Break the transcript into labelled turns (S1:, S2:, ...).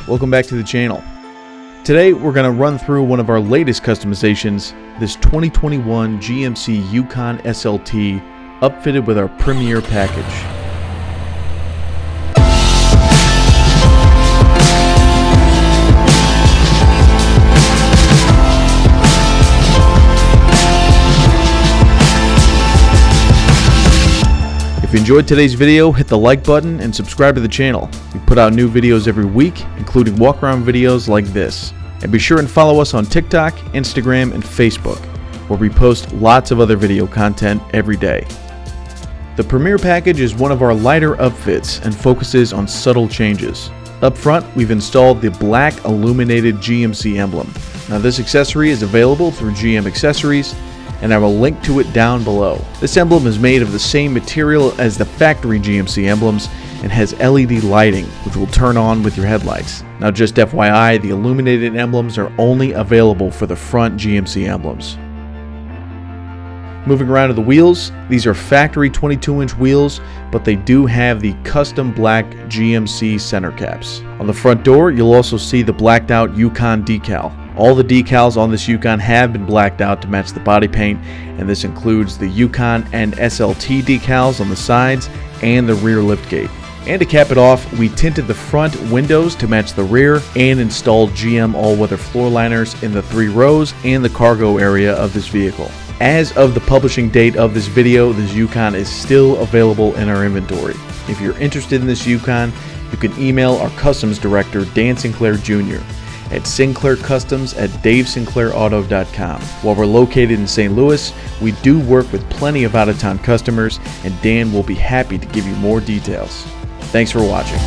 S1: welcome back to the channel. Today we're going to run through one of our latest customizations, this 2021 GMC Yukon SLT upfitted with our Premier package. If you enjoyed today's video, hit the like button and subscribe to the channel. We put out new videos every week, including walk-around videos like this. And be sure and follow us on TikTok, Instagram, and Facebook, where we post lots of other video content every day. The Premier package is one of our lighter upfits and focuses on subtle changes. Up front, we've installed the black illuminated GMC emblem. Now this accessory is available through GM Accessories, and I will link to it down below. This emblem is made of the same material as the factory GMC emblems and has LED lighting, which will turn on with your headlights. Now just FYI, the illuminated emblems are only available for the front GMC emblems. Moving around to the wheels, these are factory 22-inch wheels, but they do have the custom black GMC center caps. On the front door, you'll also see the blacked out Yukon decal. All the decals on this Yukon have been blacked out to match the body paint, and this includes the Yukon and SLT decals on the sides and the rear liftgate. And to cap it off, we tinted the front windows to match the rear and installed GM all-weather floor liners in the 3 rows and the cargo area of this vehicle. As of the publishing date of this video, this Yukon is still available in our inventory. If you're interested in this Yukon, you can email our customs director, Dan Sinclair Jr. at Sinclair Customs at DaveSinclairAuto.com. While we're located in St. Louis, we do work with plenty of out-of-town customers, and Dan will be happy to give you more details. Thanks for watching.